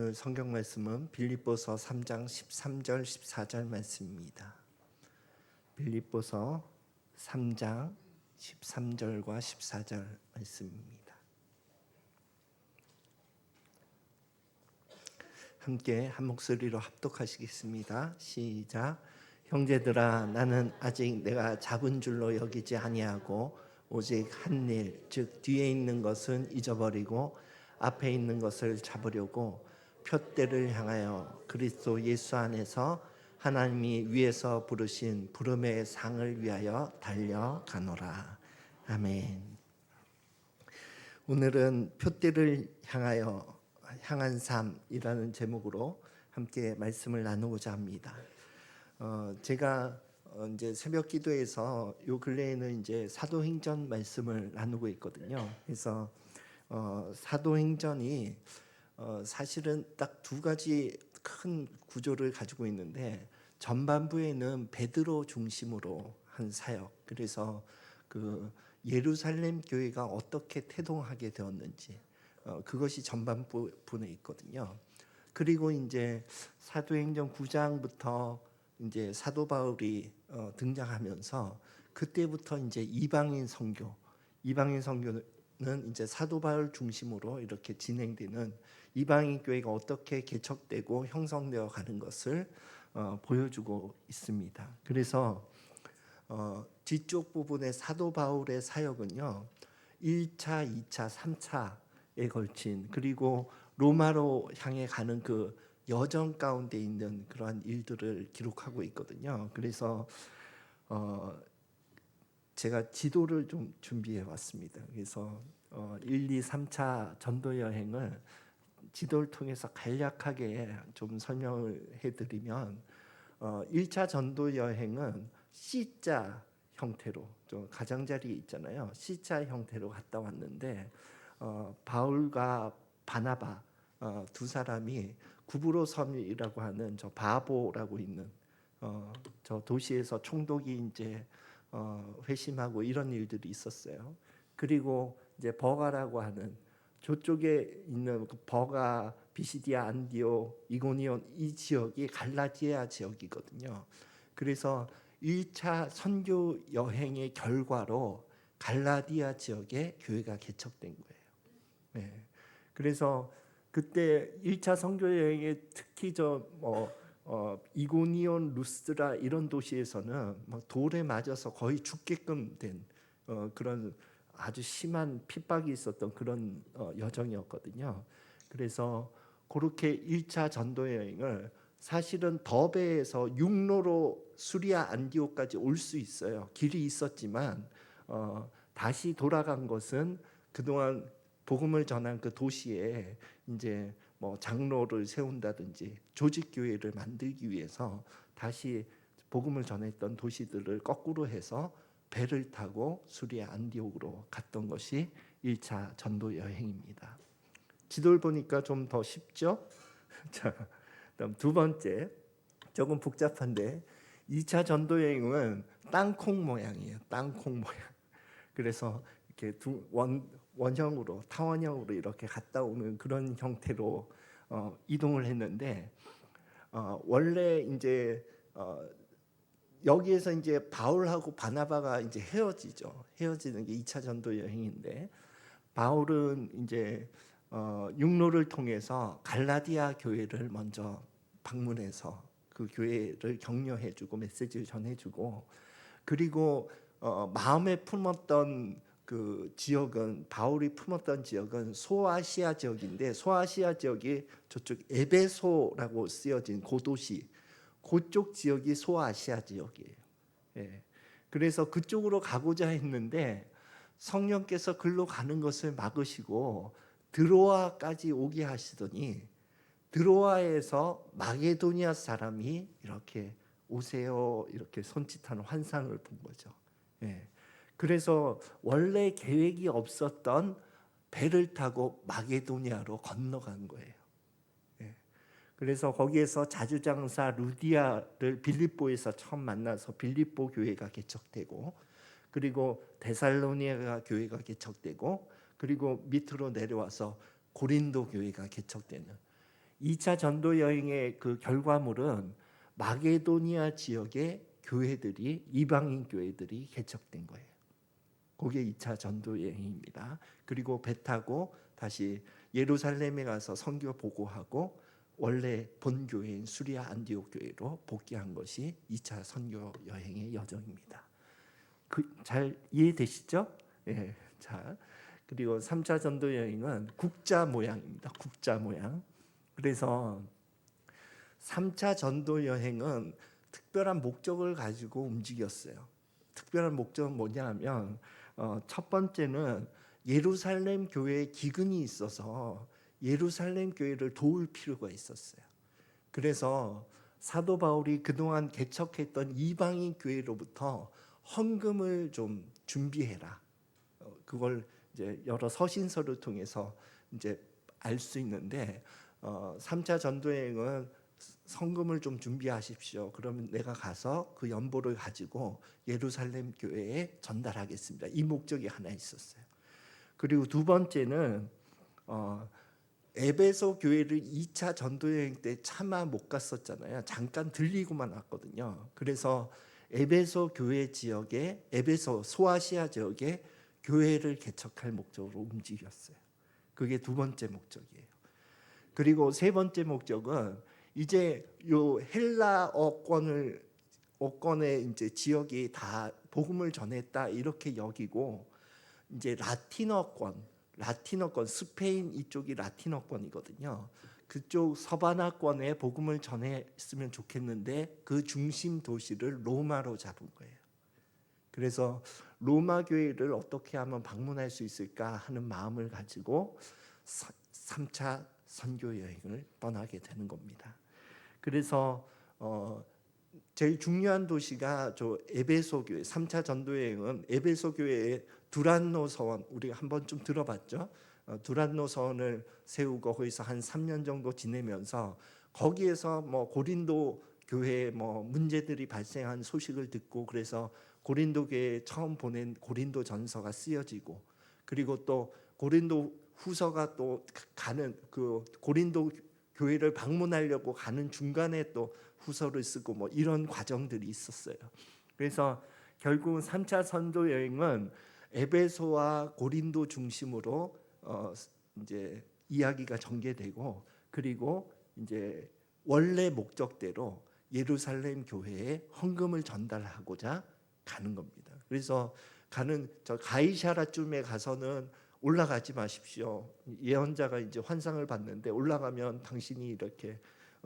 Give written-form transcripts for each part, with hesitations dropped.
오늘 성경 말씀은 빌립보서 3장 13절 14절 말씀입니다. 빌립보서 3장 13절과 14절 말씀입니다. 함께 한 목소리로 합독하시겠습니다. 시작. 형제들아, 나는 아직 내가 잡은 줄로 여기지 아니하고 오직 한 일, 즉 뒤에 있는 것은 잊어버리고 앞에 있는 것을 잡으려고 표대를 향하여 그리스도 예수 안에서 하나님이 위에서 부르신 부름의 상을 위하여 달려가노라. 아멘. 오늘은 표대를 향한 삶이라는 제목으로 함께 말씀을 나누고자 합니다. 제가 이제 새벽 기도에서 요 근래에는 이제 사도행전 말씀을 나누고 있거든요. 그래서 사도행전이 사실은 딱 두 가지 큰 구조를 가지고 있는데, 전반부에는 베드로 중심으로 한 사역, 그래서 그 예루살렘 교회가 어떻게 태동하게 되었는지 그것이 전반부분에 있거든요. 그리고 이제 사도행전 9장부터 이제 사도 바울이 등장하면서 그때부터 이제 이방인 선교는 이제 사도 바울 중심으로 이렇게 진행되는 이방인 교회가 어떻게 개척되고 형성되어 가는 것을 보여주고 있습니다. 그래서 뒤쪽 부분의 사도 바울의 사역은요, 1차, 2차, 3차에 걸친, 그리고 로마로 향해 가는 그 여정 가운데 있는 그러한 일들을 기록하고 있거든요. 그래서 제가 지도를 좀 준비해 왔습니다. 그래서 1, 2, 3차 전도 여행을 지도를 통해서 간략하게 좀 설명을 해드리면, 1차 전도 여행은 C자 형태로, 좀 가장자리 있잖아요. C자 형태로 갔다 왔는데, 바울과 바나바 두 사람이 구브로 섬이라고 하는 저 바보라고 있는 저 도시에서 총독이 이제 회심하고 이런 일들이 있었어요. 그리고 이제 버가라고 하는 저쪽에 있는 그 버가, 비시디아, 안디오, 이고니온, 이 지역이 갈라디아 지역이거든요. 그래서 1차 선교 여행의 결과로 갈라디아 지역에 교회가 개척된 거예요. 네. 그래서 그때 1차 선교 여행에 특히 이고니온, 루스드라 이런 도시에서는 막 돌에 맞아서 거의 죽게끔 된 그런 아주 심한 핍박이 있었던 그런 여정이었거든요. 그래서 그렇게 1차 전도 여행을 사실은 더베에서 육로로 수리아 안디옥까지 올 수 있어요. 길이 있었지만 다시 돌아간 것은 그동안 복음을 전한 그 도시에 이제 뭐 장로를 세운다든지 조직 교회를 만들기 위해서 다시 복음을 전했던 도시들을 거꾸로 해서 배를 타고 수리아 안디옥으로 갔던 것이 1차 전도 여행입니다. 지도를 보니까 좀 더 쉽죠? 자, 그다음 두 번째, 조금 복잡한데 2차 전도 여행은 땅콩 모양이에요. 땅콩 모양. 그래서 이렇게 원형으로, 타원형으로 이렇게 갔다 오는 그런 형태로 이동을 했는데, 원래 이제 여기에서 이제 바울하고 바나바가 이제 헤어지는 게 2차 전도 여행인데, 바울은 이제 육로를 통해서 갈라디아 교회를 먼저 방문해서 그 교회를 격려해주고 메시지를 전해주고, 그리고 마음에 품었던 그 지역은, 바울이 품었던 지역은 소아시아 지역인데, 소아시아 지역이 저쪽 에베소라고 쓰여진 고도시, 그쪽 지역이 소아시아 지역이에요. 예. 그래서 그쪽으로 가고자 했는데 성령께서 글로 가는 것을 막으시고 드로아까지 오게 하시더니, 드로아에서 마게도니아 사람이 이렇게 오세요 이렇게 손짓하는 환상을 본 거죠. 예. 그래서 원래 계획이 없었던 배를 타고 마게도니아로 건너간 거예요. 예. 그래서 거기에서 자주장사 루디아를 빌립보에서 처음 만나서 빌립보 교회가 개척되고, 그리고 데살로니가 교회가 개척되고, 그리고 밑으로 내려와서 고린도 교회가 개척되는, 2차 전도 여행의 그 결과물은 마게도니아 지역의 교회들이 이방인 교회들이 개척된 거예요. 그게 2차 전도 여행입니다. 그리고 배 타고 다시 예루살렘에 가서 선교 보고하고 원래 본 교회인 수리아 안디옥 교회로 복귀한 것이 2차 선교 여행의 여정입니다. 잘 이해되시죠? 예. 자, 그리고 3차 전도 여행은 국자 모양입니다. 국자 모양. 그래서 3차 전도 여행은 특별한 목적을 가지고 움직였어요. 특별한 목적은 뭐냐면 첫 번째는 예루살렘 교회에 기근이 있어서 예루살렘 교회를 도울 필요가 있었어요. 그래서 사도 바울이 그동안 개척했던 이방인 교회로부터 헌금을 좀 준비해라. 그걸 이제 여러 서신서를 통해서 이제 알 수 있는데 3차 전도여행은 헌금을 좀 준비하십시오. 그러면 내가 가서 그 연보를 가지고 예루살렘 교회에 전달하겠습니다. 이 목적이 하나 있었어요. 그리고 두 번째는 에베소 교회를 2차 전도여행 때 차마 못 갔었잖아요. 잠깐 들리고만 왔거든요. 그래서 에베소 교회 지역에 에베소 소아시아 지역에 교회를 개척할 목적으로 움직였어요. 그게 두 번째 목적이에요. 그리고 세 번째 목적은 이제 요 어권의 이제 지역이 다 복음을 전했다 이렇게 여기고 이제 라틴어권 스페인 이쪽이 라틴어권이거든요. 그쪽 서바나권에 복음을 전했으면 좋겠는데 그 중심 도시를 로마로 잡은 거예요. 그래서 로마 교회를 어떻게 하면 방문할 수 있을까 하는 마음을 가지고 3차 선교 여행을 떠나게 되는 겁니다. 그래서 제일 중요한 도시가 저 에베소 교회. 3차 전도 여행은 에베소 교회의 두란노 서원, 우리가 한번 좀 들어봤죠. 두란노 서원을 세우고 거기서 한 3년 정도 지내면서 거기에서 뭐 고린도 교회에 뭐 문제들이 발생한 소식을 듣고 그래서 고린도 교회에 처음 보낸 고린도 전서가 쓰여지고 그리고 또 고린도 후서가 또 가는 그 고린도 교회를 방문하려고 가는 중간에 또 후서를 쓰고 뭐 이런 과정들이 있었어요. 그래서 결국은 3차 선도 여행은 에베소와 고린도 중심으로 이제 이야기가 전개되고 그리고 이제 원래 목적대로 예루살렘 교회에 헌금을 전달하고자 가는 겁니다. 그래서 가는 저 가이사라쯤에 가서는 올라가지 마십시오. 예언자가 이제 환상을 봤는데 올라가면 당신이 이렇게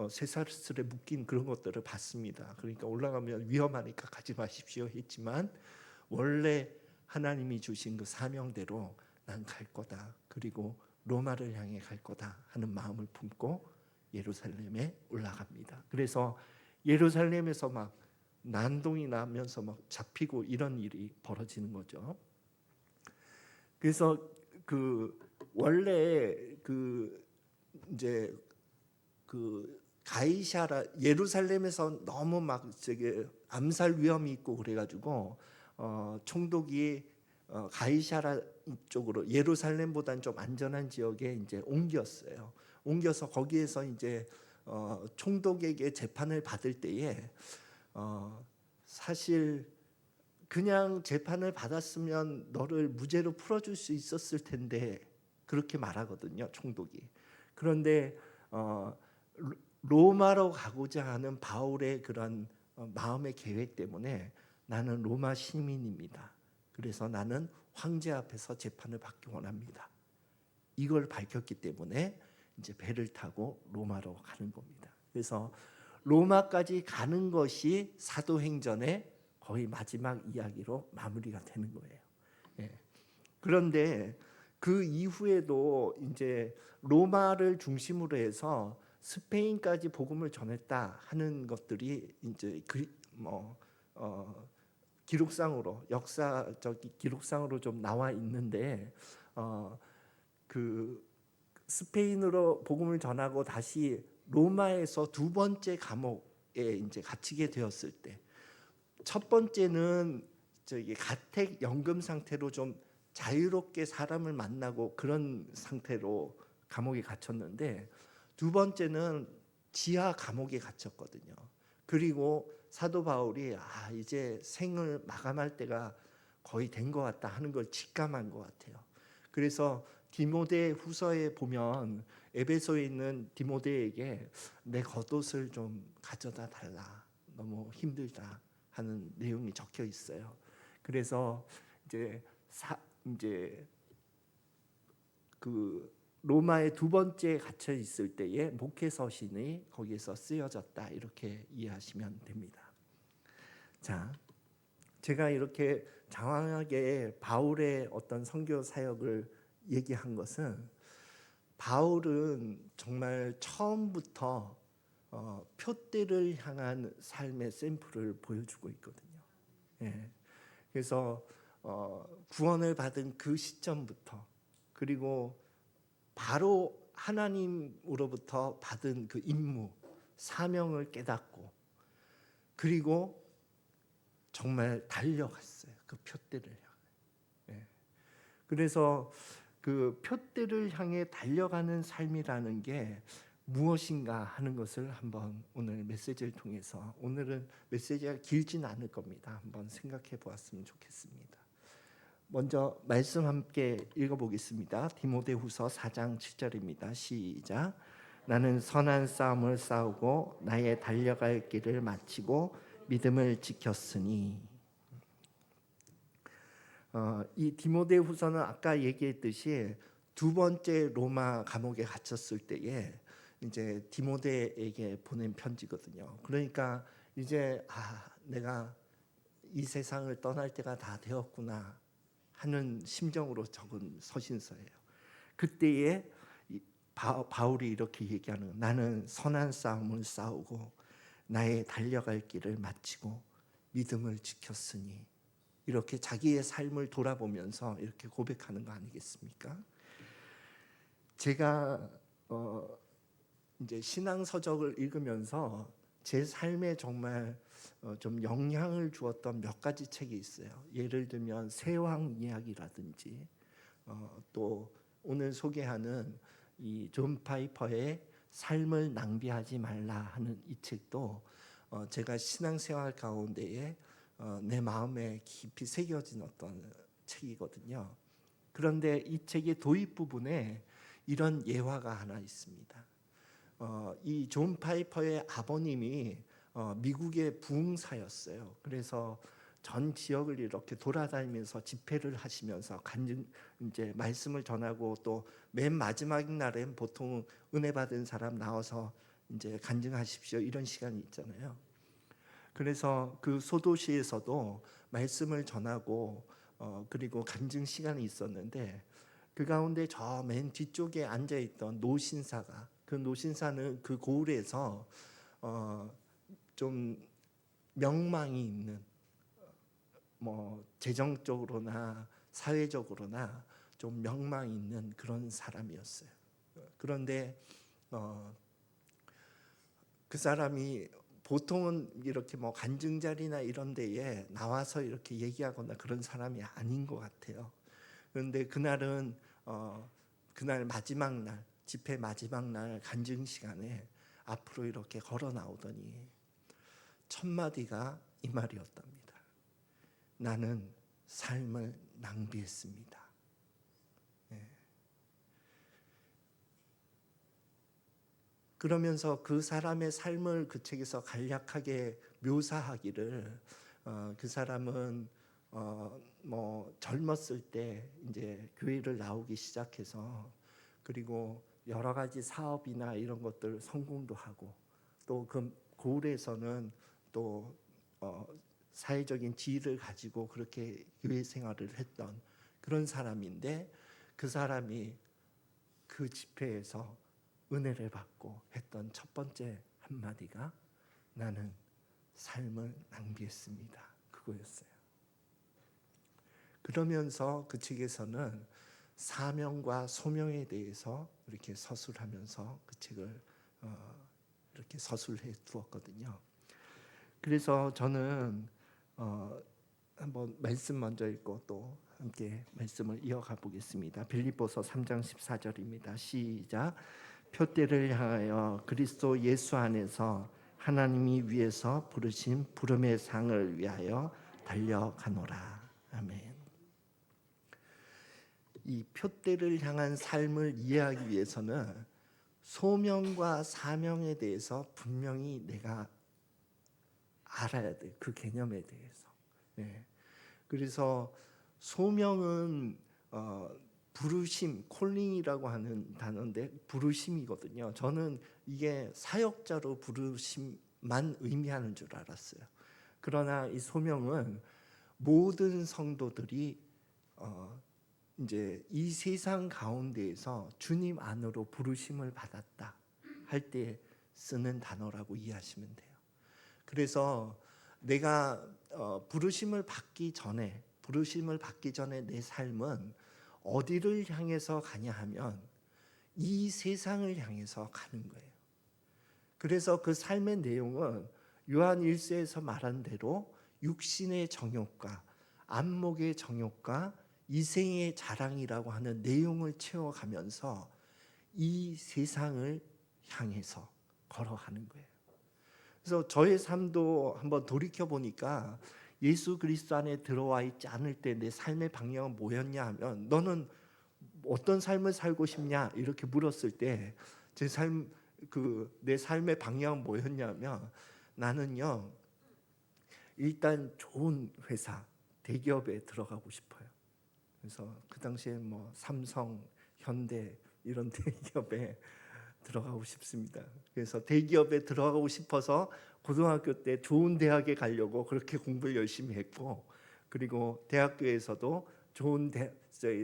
쇠사슬에 묶인 그런 것들을 봤습니다. 그러니까 올라가면 위험하니까 가지 마십시오 했지만 원래 하나님이 주신 그 사명대로 난 갈 거다. 그리고 로마를 향해 갈 거다 하는 마음을 품고 예루살렘에 올라갑니다. 그래서 예루살렘에서 막 난동이 나면서 막 잡히고 이런 일이 벌어지는 거죠. 그래서 그 원래 그 이제 그 가이사라 예루살렘에서 너무 막 저기 암살 위험이 있고 그래가지고 총독이 가이사라 쪽으로 예루살렘보다는 좀 안전한 지역에 이제 옮겼어요. 옮겨서 거기에서 이제 총독에게 재판을 받을 때에 사실 그냥 재판을 받았으면 너를 무죄로 풀어줄 수 있었을 텐데 그렇게 말하거든요, 총독이. 그런데 로마로 가고자 하는 바울의 그런 마음의 계획 때문에 나는 로마 시민입니다. 그래서 나는 황제 앞에서 재판을 받기 원합니다. 이걸 밝혔기 때문에 이제 배를 타고 로마로 가는 겁니다. 그래서 로마까지 가는 것이 사도행전의 거의 마지막 이야기로 마무리가 되는 거예요. 예. 그런데 그 이후에도 이제 로마를 중심으로 해서 스페인까지 복음을 전했다 하는 것들이 이제 기록상으로 역사적 기록상으로 좀 나와 있는데 그 스페인으로 복음을 전하고 다시 로마에서 두 번째 감옥에 이제 갇히게 되었을 때 첫 번째는 저기 가택 연금 상태로 좀 자유롭게 사람을 만나고 그런 상태로 감옥에 갇혔는데 두 번째는 지하 감옥에 갇혔거든요. 그리고 사도 바울이 이제 생을 마감할 때가 거의 된 것 같다 하는 걸 직감한 것 같아요. 그래서 디모데 후서에 보면 에베소에 있는 디모데에게 내 겉옷을 좀 가져다 달라. 너무 힘들다 하는 내용이 적혀 있어요. 그래서 이제 그 로마에 두 번째 갇혀 있을 때에 목회 서신이 거기에서 쓰여졌다 이렇게 이해하시면 됩니다. 자, 제가 이렇게 장황하게 바울의 어떤 선교 사역을 얘기한 것은 바울은 정말 처음부터 표대를 향한 삶의 샘플을 보여주고 있거든요. 예. 그래서 구원을 받은 그 시점부터 그리고 바로 하나님으로부터 받은 그 임무, 사명을 깨닫고 그리고 정말 달려갔어요. 그 표대를 향해. 예. 그래서 그 표대를 향해 달려가는 삶이라는 게 무엇인가 하는 것을 한번 오늘 메시지를 통해서, 오늘은 메시지가 길진 않을 겁니다. 한번 생각해 보았으면 좋겠습니다. 먼저 말씀 함께 읽어보겠습니다. 디모데후서 4장 7절입니다. 시작. 나는 선한 싸움을 싸우고 나의 달려갈 길을 마치고 믿음을 지켰으니. 이 디모데후서는 아까 얘기했듯이 두 번째 로마 감옥에 갇혔을 때에 이제 디모데에게 보낸 편지거든요. 그러니까 이제 내가 이 세상을 떠날 때가 다 되었구나 하는 심정으로 적은 서신서예요. 그때에 바울이 이렇게 얘기하는 거예요. 나는 선한 싸움을 싸우고 나의 달려갈 길을 마치고 믿음을 지켰으니. 이렇게 자기의 삶을 돌아보면서 이렇게 고백하는 거 아니겠습니까? 제가 이제 신앙 서적을 읽으면서 제 삶에 정말 좀 영향을 주었던 몇 가지 책이 있어요. 예를 들면 세왕 이야기라든지 또 오늘 소개하는 이 존 파이퍼의 삶을 낭비하지 말라 하는 이 책도 제가 신앙생활 가운데에 내 마음에 깊이 새겨진 어떤 책이거든요. 그런데 이 책의 도입 부분에 이런 예화가 하나 있습니다. 이 존 파이퍼의 아버님이 미국의 부흥사였어요. 그래서 전 지역을 이렇게 돌아다니면서 집회를 하시면서 이제 말씀을 전하고 또 맨 마지막 날엔 보통 은혜 받은 사람 나와서 이제 간증하십시오 이런 시간이 있잖아요. 그래서 그 소도시에서도 말씀을 전하고 그리고 간증 시간이 있었는데 그 가운데 저 맨 뒤쪽에 앉아 있던 노신사가, 그 노신사는 그 고을에서 좀 명망이 있는 뭐 재정적으로나 사회적으로나 좀 명망이 있는 그런 사람이었어요. 그런데 그 사람이 보통은 이렇게 뭐 간증 자리나 이런 데에 나와서 이렇게 얘기하거나 그런 사람이 아닌 것 같아요. 그런데 그날은 그날 마지막 날, 집회 마지막 날 간증 시간에 앞으로 이렇게 걸어 나오더니 첫 마디가 이 말이었답니다. 나는 삶을 낭비했습니다. 예. 그러면서 그 사람의 삶을 그 책에서 간략하게 묘사하기를 그 사람은 뭐 젊었을 때 이제 교회를 나오기 시작해서 그리고 여러 가지 사업이나 이런 것들 성공도 하고 또 그 고을에서는 또 사회적인 지위를 가지고 그렇게 교회 생활을 했던 그런 사람인데 그 사람이 그 집회에서 은혜를 받고 했던 첫 번째 한마디가 나는 삶을 낭비했습니다. 그거였어요. 그러면서 그 책에서는 사명과 소명에 대해서 이렇게 서술하면서 그 책을 이렇게 서술해 두었거든요. 그래서 저는 한번 말씀 먼저 읽고 또 함께 말씀을 이어가 보겠습니다. 빌립보서 3장 14절입니다. 시작. 표대를 향하여 그리스도 예수 안에서 하나님이 위에서 부르신 부름의 상을 위하여 달려가노라. 아멘. 이 표대를 향한 삶을 이해하기 위해서는 소명과 사명에 대해서 분명히 내가 알아야 돼. 그 개념에 대해서. 네. 그래서 소명은 부르심, 콜링이라고 하는 단어인데 부르심이거든요. 저는 이게 사역자로 부르심만 의미하는 줄 알았어요. 그러나 이 소명은 모든 성도들이 이제 이 세상 가운데에서 주님 안으로 부르심을 받았다 할 때 쓰는 단어라고 이해하시면 돼요. 그래서 내가 부르심을 받기 전에 내 삶은 어디를 향해서 가냐 하면 이 세상을 향해서 가는 거예요. 그래서 그 삶의 내용은 요한 1서에서 말한 대로 육신의 정욕과 안목의 정욕과 이생의 자랑이라고 하는 내용을 채워가면서 이 세상을 향해서 걸어가는 거예요. 그래서 저의 삶도 한번 돌이켜 보니까 예수 그리스도 안에 들어와 있지 않을 때 내 삶의 방향은 뭐였냐 하면 너는 어떤 삶을 살고 싶냐 이렇게 물었을 때 내 삶의 방향은 뭐였냐면 나는요 일단 좋은 회사 대기업에 들어가고 싶어요. 그래서 그 당시에 뭐 삼성, 현대 이런 대기업에 들어가고 싶습니다. 그래서 대기업에 들어가고 싶어서 고등학교 때 좋은 대학에 가려고 그렇게 공부를 열심히 했고, 그리고 대학교에서도 좋은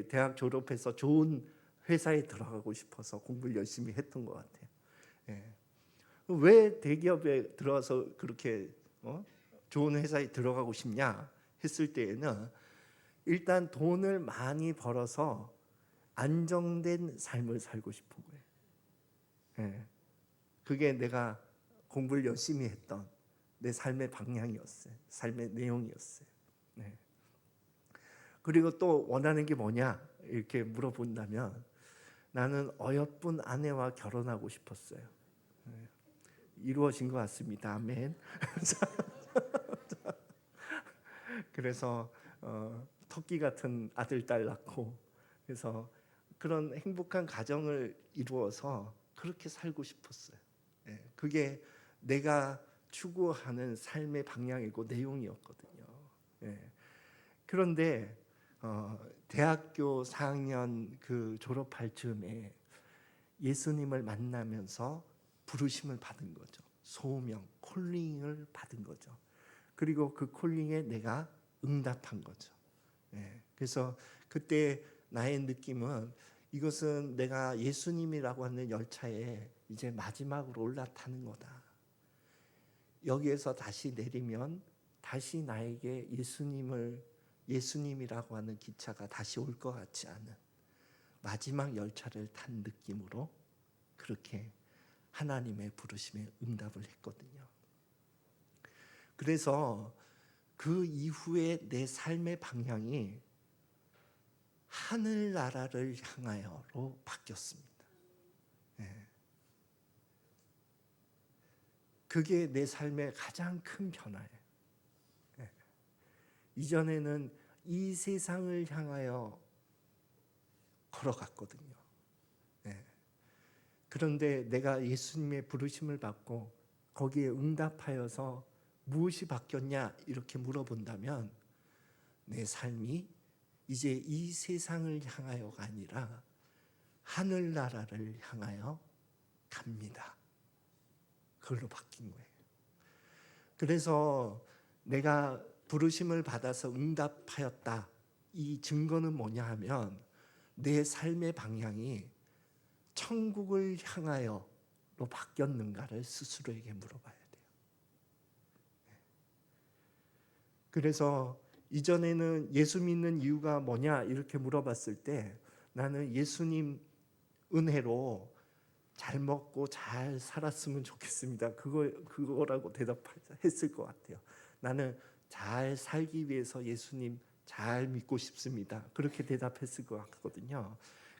대학 졸업해서 좋은 회사에 들어가고 싶어서 공부를 열심히 했던 것 같아요. 예. 왜 대기업에 들어가서 그렇게 좋은 회사에 들어가고 싶냐 했을 때에는 일단 돈을 많이 벌어서 안정된 삶을 살고 싶은 거예요. 예. 그게 내가 공부를 열심히 했던 내 삶의 방향이었어요. 삶의 내용이었어요. 네. 그리고 또 원하는 게 뭐냐 이렇게 물어본다면 나는 어여쁜 아내와 결혼하고 싶었어요. 네. 이루어진 것 같습니다. 아멘. 그래서 토끼 같은 아들 딸 낳고 그래서 그런 행복한 가정을 이루어서 그렇게 살고 싶었어요. 예, 그게 내가 추구하는 삶의 방향이고 내용이었거든요. 예, 그런데 대학교 4학년 그 졸업할 즈음에 예수님을 만나면서 부르심을 받은 거죠. 소명, 콜링을 받은 거죠. 그리고 그 콜링에 내가 응답한 거죠. 예, 그래서 그때 나의 느낌은 이것은 내가 예수님이라고 하는 열차에 이제 마지막으로 올라타는 거다. 여기에서 다시 내리면 다시 나에게 예수님이라고 하는 기차가 다시 올 것 같지 않은 마지막 열차를 탄 느낌으로 그렇게 하나님의 부르심에 응답을 했거든요. 그래서 그 이후에 내 삶의 방향이 하늘나라를 향하여로 바뀌었습니다. 네. 그게 내 삶의 가장 큰 변화예요. 네. 이전에는 이 세상을 향하여 걸어갔거든요. 네. 그런데 내가 예수님의 부르심을 받고 거기에 응답하여서 무엇이 바뀌었냐 이렇게 물어본다면 내 삶이 이제 이 세상을 향하여가 아니라 하늘나라를 향하여 갑니다. 그걸로 바뀐 거예요. 그래서 내가 부르심을 받아서 응답하였다. 이 증거는 뭐냐 하면 내 삶의 방향이 천국을 향하여로 바뀌었는가를 스스로에게 물어봐야 돼요. 그래서 이전에는 예수 믿는 이유가 뭐냐 이렇게 물어봤을 때 나는 예수님 은혜로 잘 먹고 잘 살았으면 좋겠습니다. 그거라고 대답했을 것 같아요. 나는 잘 살기 위해서 예수님 잘 믿고 싶습니다. 그렇게 대답했을 것 같거든요.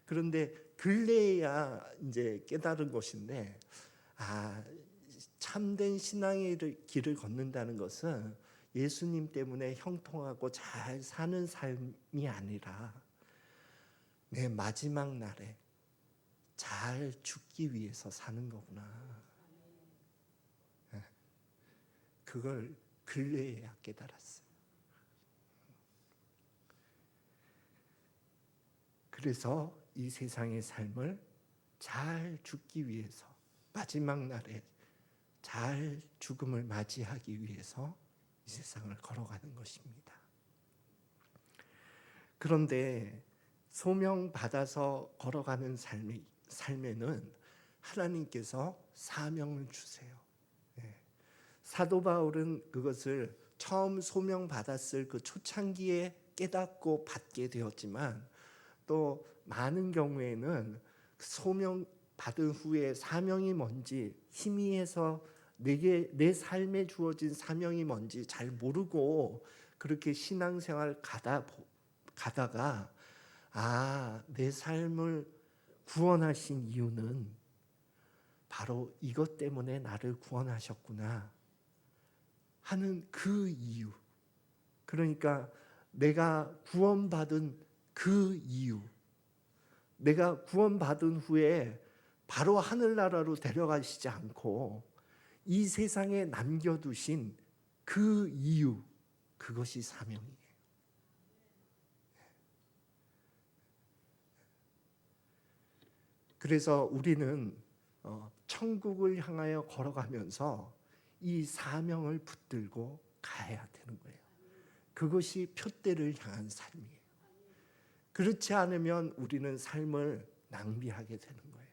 그런데 근래에야 이제 깨달은 것인데, 참된 신앙의 길을 걷는다는 것은 예수님 때문에 형통하고 잘 사는 삶이 아니라 내 마지막 날에 잘 죽기 위해서 사는 거구나. 그걸 근래에야 깨달았어요. 그래서 이 세상의 삶을 잘 죽기 위해서, 마지막 날에 잘 죽음을 맞이하기 위해서 이 세상을 걸어가는 것입니다. 그런데 소명 받아서 걸어가는 삶에는 하나님께서 사명을 주세요. 사도 바울은 그것을 처음 소명 받았을 그 초창기에 깨닫고 받게 되었지만, 또 많은 경우에는 소명 받은 후에 사명이 뭔지 희미해서 내 삶에 주어진 사명이 뭔지 잘 모르고 그렇게 신앙생활 가다가 내 삶을 구원하신 이유는 바로 이것 때문에 나를 구원하셨구나 하는 그 이유, 그러니까 내가 구원받은 그 이유, 내가 구원받은 후에 바로 하늘나라로 데려가시지 않고 이 세상에 남겨두신 그 이유, 그것이 사명이에요. 그래서 우리는 천국을 향하여 걸어가면서 이 사명을 붙들고 가야 되는 거예요. 그것이 표대를 향한 삶이에요. 그렇지 않으면 우리는 삶을 낭비하게 되는 거예요.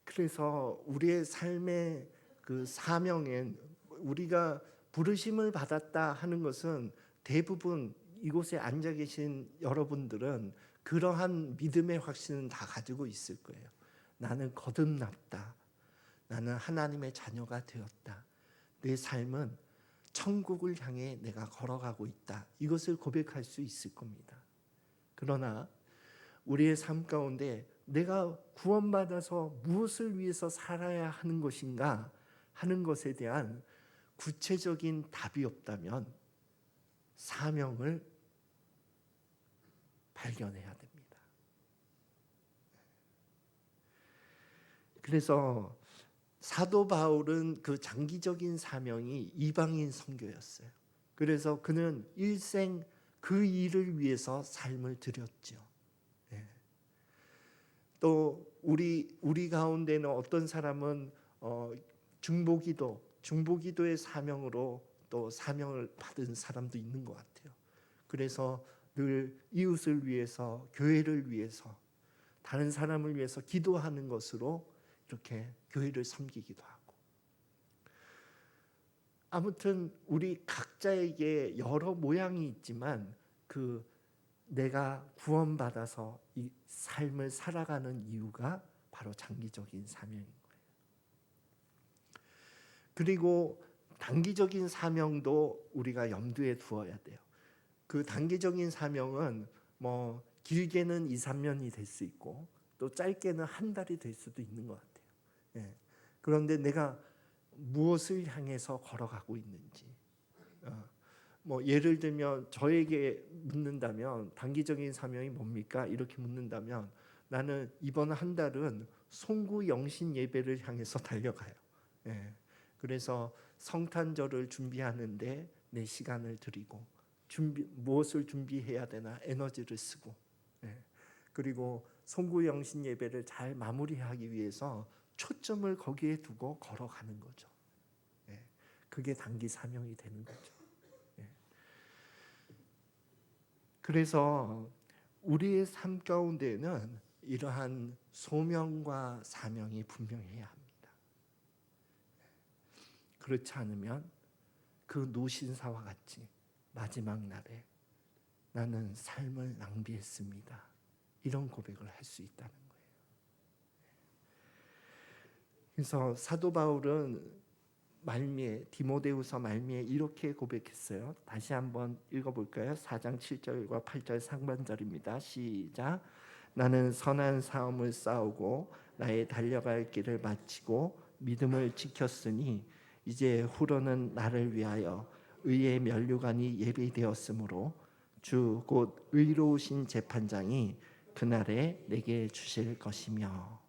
그래서 우리의 삶의 그 사명엔, 우리가 부르심을 받았다 하는 것은 대부분 이곳에 앉아 계신 여러분들은 그러한 믿음의 확신은 다 가지고 있을 거예요. 나는 거듭났다. 나는 하나님의 자녀가 되었다. 내 삶은 천국을 향해 내가 걸어가고 있다. 이것을 고백할 수 있을 겁니다. 그러나 우리의 삶 가운데 내가 구원받아서 무엇을 위해서 살아야 하는 것인가 하는 것에 대한 구체적인 답이 없다면 사명을 발견해야 됩니다. 그래서 사도 바울은 그 장기적인 사명이 이방인 선교였어요. 그래서 그는 일생 그 일을 위해서 삶을 드렸죠. 또 우리 가운데는 어떤 사람은 중보기도의 사명으로 또 사명을 받은 사람도 있는 것 같아요. 그래서 늘 이웃을 위해서, 교회를 위해서, 다른 사람을 위해서 기도하는 것으로 이렇게 교회를 섬기기도 하고, 아무튼 우리 각자에게 여러 모양이 있지만 그 내가 구원받아서 이 삶을 살아가는 이유가 바로 장기적인 사명인 거예요. 그리고 단기적인 사명도 우리가 염두에 두어야 돼요. 그 단기적인 사명은 뭐 길게는 2, 3년이 될 수 있고 또 짧게는 한 달이 될 수도 있는 것 같아요. 그런데 내가 무엇을 향해서 걸어가고 있는지, 뭐 예를 들면 저에게 묻는다면 단기적인 사명이 뭡니까? 이렇게 묻는다면 나는 이번 한 달은 송구 영신 예배를 향해서 달려가요. 그래서 성탄절을 준비하는데 내 시간을 들이고 무엇을 준비해야 되나 에너지를 쓰고, 그리고 송구 영신 예배를 잘 마무리하기 위해서 초점을 거기에 두고 걸어가는 거죠. 그게 단기 사명이 되는 거죠. 그래서 우리의 삶 가운데는 이러한 소명과 사명이 분명해야 합니다. 그렇지 않으면 그 노신사와 같이 마지막 날에 나는 삶을 낭비했습니다, 이런 고백을 할 수 있다는 거예요. 그래서 사도 바울은 말미에 디모데후서 말미에 이렇게 고백했어요. 다시 한번 읽어볼까요? 4장 7절과 8절 상반절입니다. 시작. 나는 선한 싸움을 싸우고 나의 달려갈 길을 마치고 믿음을 지켰으니 이제 후로는 나를 위하여 의의 면류관이 예비되었으므로 주 곧 의로우신 재판장이 그날에 내게 주실 것이며.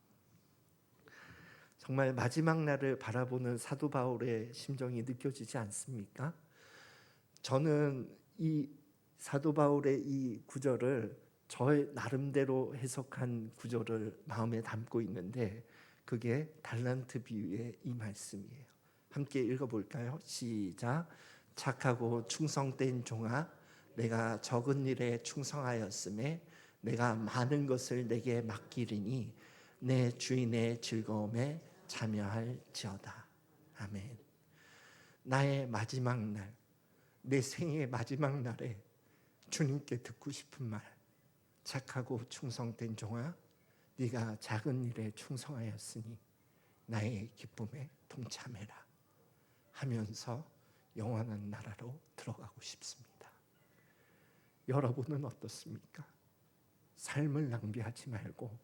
정말 마지막 날을 바라보는 사도 바울의 심정이 느껴지지 않습니까? 저는 이 사도 바울의 이 구절을 저의 나름대로 해석한 구절을 마음에 담고 있는데, 그게 달란트 비유의 이 말씀이에요. 함께 읽어볼까요? 시작. 착하고 충성된 종아, 내가 적은 일에 충성하였음에 내가 많은 것을 내게 맡기리니 내 주인의 즐거움에 참여할지어다. 아멘. 나의 마지막 날, 내 생의 마지막 날에 주님께 듣고 싶은 말, 착하고 충성된 종아, 네가 작은 일에 충성하였으니 나의 기쁨에 동참해라 하면서 영원한 나라로 들어가고 싶습니다. 여러분은 어떻습니까? 삶을 낭비하지 말고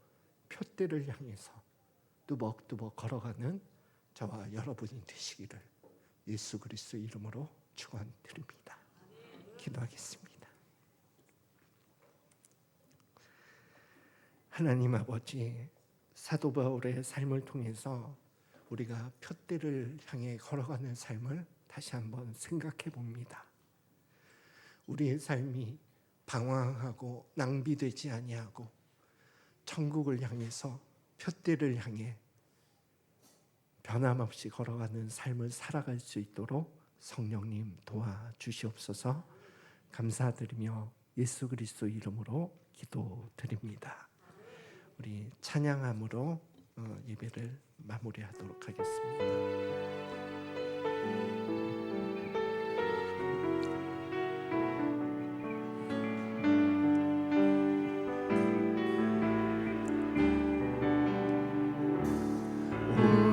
표대를 향해서 뚜벅뚜벅 걸어가는 저와 여러분이 되시기를 예수 그리스도 이름으로 축원드립니다. 기도하겠습니다. 하나님 아버지, 사도 바울의 삶을 통해서 우리가 표대를 향해 걸어가는 삶을 다시 한번 생각해 봅니다. 우리의 삶이 방황하고 낭비되지 아니하고 천국을 향해서 표대를 향해 변함없이 걸어가는 삶을 살아갈 수 있도록 성령님 도와주시옵소서. 감사드리며 예수 그리스도 이름으로 기도드립니다. 우리 찬양함으로 예배를 마무리하도록 하겠습니다.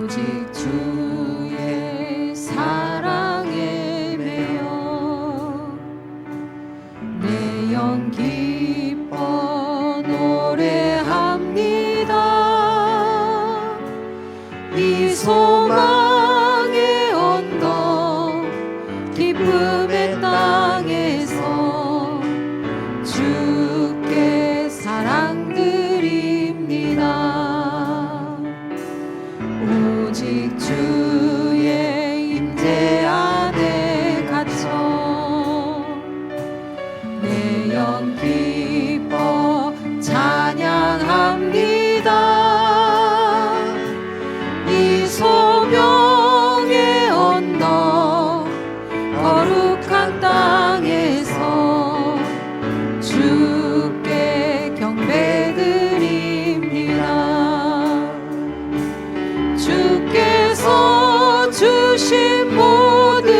오직 주의 사랑에 매여 내 영 기뻐 노래합니다. 이 소망의 언덕 기쁨의 땅에서 주께 사랑드립니다. 오직 주의 임재 안에 갇혀 내 영 기뻐 찬양합니다. 이 소명의 언덕 거룩한 땅에서 주께 경배드립니다. 주께서 주신 모든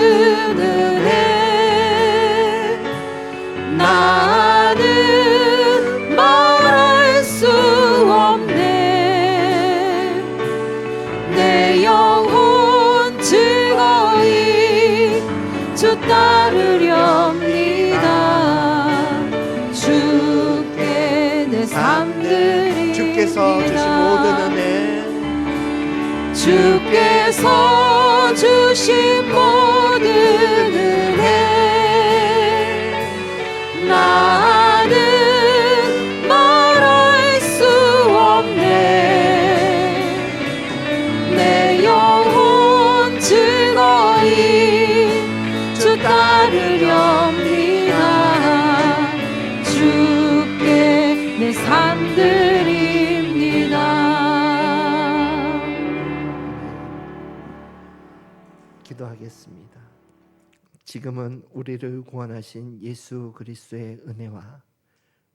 은혜 나는 말할 수 없네. 내 영혼 즐거이 주 따르렵니다. 주께 내 삶 드립니다. 주께서 주신 모든 은혜 주께서 주신 모든 은혜 나는 말할 수 없네. 내 영혼 즐거이 주 따르렵니다. 주께 내 삶 드립니다. 기도하겠습니다. 지금은 우리를 구원하신 예수 그리스도의 은혜와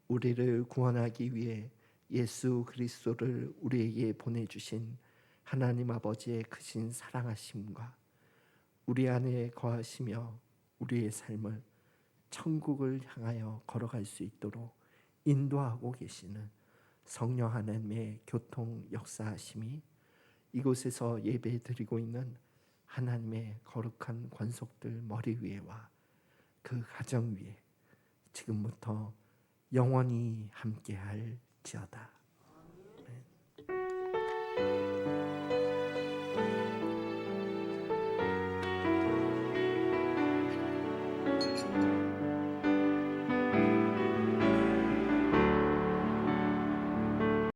우리를 구원하기 위해 예수 그리스도를 우리에게 보내주신 하나님 아버지의 크신 사랑하심과 우리 안에 거하시며 우리의 삶을 천국을 향하여 걸어갈 수 있도록 인도하고 계시는 성령 하나님의 교통 역사하심이 이곳에서 예배 드리고 있는 하나님의 거룩한 권속들 머리 위에와 그 가정 위에 지금부터 영원히 함께할지어다.